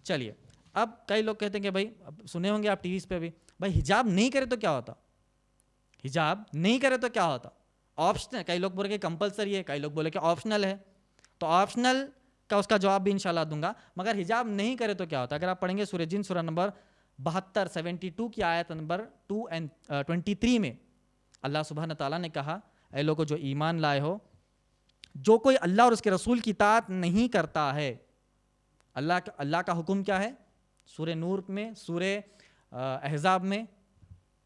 چلیے اب کئی لوگ کہتے ہیں کہ بھائی سنے ہوں گے آپ ٹی ویز پہ بھی، بھائی حجاب نہیں کرے تو کیا ہوتا، حجاب نہیں کرے تو کیا ہوتا، آپشنل، کئی لوگ بولے کہ کمپلسری ہے، کئی لوگ بولے کہ آپشنل ہے، تو آپشنل کا اس کا جواب بھی انشاءاللہ دوں گا، مگر حجاب نہیں کرے تو کیا ہوتا. اگر آپ پڑھیں گے سورہ جن سورہ نمبر 72 کی آیت نمبر 2 and 23 میں اللہ سبحانہ تعالیٰ نے کہا اے لوگو جو ایمان لائے ہو، جو کوئی اللہ اور اس کے رسول کی اطاعت نہیں کرتا ہے، اللہ کا حکم کیا ہے سورہ نور میں، سورہ احزاب میں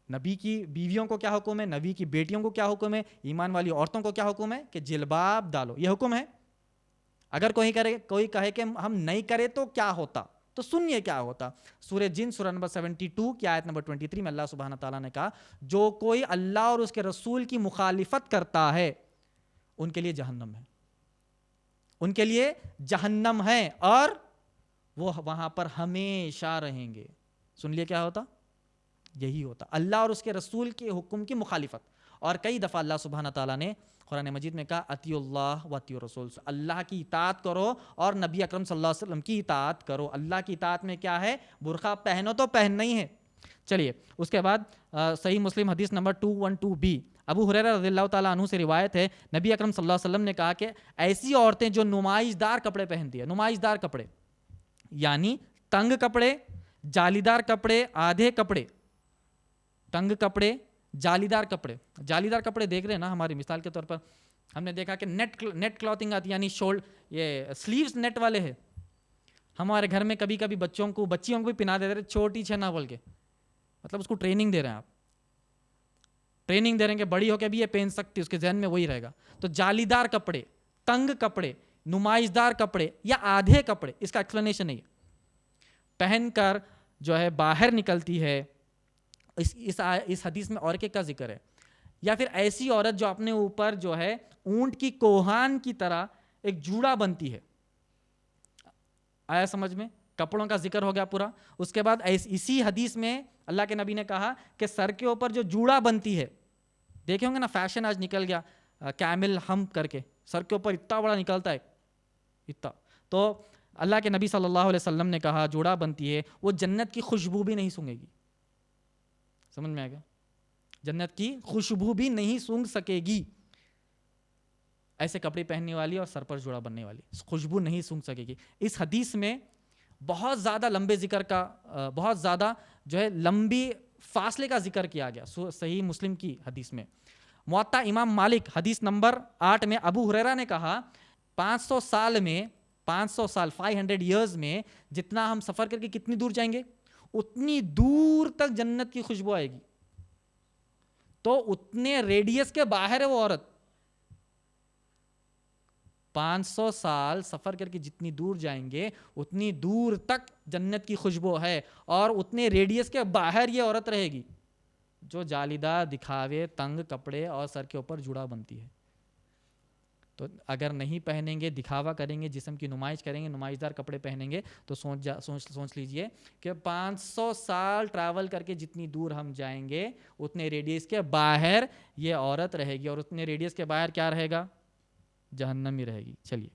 نبی کی بیویوں کو کیا حکم ہے، نبی کی بیٹیوں کو کیا حکم ہے، ایمان والی عورتوں کو کیا حکم ہے کہ جلباب ڈالو، یہ حکم ہے. اگر کوئی کہے کہ ہم نہیں کرے تو کیا ہوتا، تو سنیے کیا ہوتا. سورہ جن سورہ نمبر 72 کی آیت نمبر 23 میں اللہ سبحانہ تعالیٰ نے کہا جو کوئی اللہ اور اس کے رسول کی مخالفت کرتا ہے ان کے لیے جہنم ہے، ان کے لیے جہنم ہے اور وہ وہاں پر ہمیشہ رہیں گے. سن لیے کیا ہوتا، یہی ہوتا اللہ اور اس کے رسول کے حکم کی مخالفت. اور کئی دفعہ اللہ سبحانہ تعالیٰ نے قرآن مجید میں کہا اطیعوا اللہ و اطیعوا الرسول، اللہ کی اطاعت کرو اور نبی اکرم صلی اللہ علیہ وسلم کی اطاعت کرو. اللہ کی اطاعت میں کیا ہے، برقع پہنو تو پہننا ہی ہے. چلیے اس کے بعد صحیح مسلم حدیث نمبر 212 ابو ہریرہ رضی اللہ تعالیٰ عنہ سے روایت ہے، نبی اکرم صلی اللہ علیہ وسلم نے کہا کہ ایسی عورتیں جو نمائش دار کپڑے پہنتی ہے، نمائش دار کپڑے یعنی تنگ کپڑے، جالیدار کپڑے، آدھے کپڑے، تنگ کپڑے، جالیدار کپڑے. جالیدار کپڑے دیکھ رہے ہیں نا، ہماری مثال کے طور پر ہم نے دیکھا کہ نیٹ کلاتھنگ آتی ہے، یعنی یہ سلیوز نیٹ والے ہیں. ہمارے گھر میں کبھی کبھی بچیوں کو بھی پہنا دیتے رہے چھوٹی چھنا بول کے، مطلب اس کو ٹریننگ دے رہے ہیں، آپ ٹریننگ دے رہے ہیں کہ بڑی ہو کے بھی یہ پہن سکتی، اس کے ذہن میں وہی رہے گا. تو جالیدار کپڑے، تنگ کپڑے، نمائشدار کپڑے یا آدھے کپڑے، اس کا ایکسپلینیشن ہے پہن کر جو ہے باہر نکلتی ہے. اس حدیث میں اور کا ذکر ہے. یا پھر ایسی عورت جو اپنے اوپر جو ہے اونٹ کی کوہان کی طرح ایک جوڑا بنتی ہے. آیا سمجھ میں، کپڑوں کا ذکر ہو گیا پورا. اس کے بعد اسی حدیث میں اللہ کے نبی نے کہا کہ سر کے اوپر جو جوڑا بنتی ہے، دیکھیں ہوں گے نا فیشن آج نکل گیا کیمل ہم کر کے، سر کے اوپر اتنا بڑا نکلتا ہے اتنا. تو اللہ کے نبی صلی اللہ علیہ وسلم نے کہا جوڑا بنتی ہے، وہ جنت کی خوشبو بھی نہیں سونگے گی. سمجھ میں آ گیا، جنت کی خوشبو بھی نہیں سونگ سکے گی. ایسے کپڑے پہننے والی اور سر پر جوڑا بننے والی خوشبو نہیں سونگ سکے گی. اس حدیث میں بہت زیادہ لمبے ذکر کا بہت زیادہ جو ہے لمبی فاصلے کا ذکر کیا گیا. صحیح مسلم کی حدیث میں موطا امام مالک حدیث نمبر 8 میں ابو ہریرہ نے کہا 500 سال 500 ایئرز میں جتنا ہم سفر کر کے کتنی دور جائیں گے، اتنی دور تک جنت کی خوشبو آئے گی. تو اتنے ریڈیس کے باہر ہے وہ عورت. 500 سال سفر کر کے جتنی دور جائیں گے اتنی دور تک جنت کی خوشبو ہے، اور اتنے ریڈیس کے باہر یہ عورت رہے گی جو جالیدار دکھاوے تنگ کپڑے اور سر کے اوپر جوڑا بنتی ہے. تو اگر نہیں پہنیں گے، دکھاوا کریں گے، جسم کی نمائش کریں گے، نمائشدار کپڑے پہنیں گے، تو سوچ لیجئے کہ 500 سال ٹریول کر کے جتنی دور ہم جائیں گے اتنے ریڈیس کے باہر یہ عورت رہے گی، اور اتنے ریڈیس کے باہر کیا رہے گا، جہنم ہی رہے گی. چلیے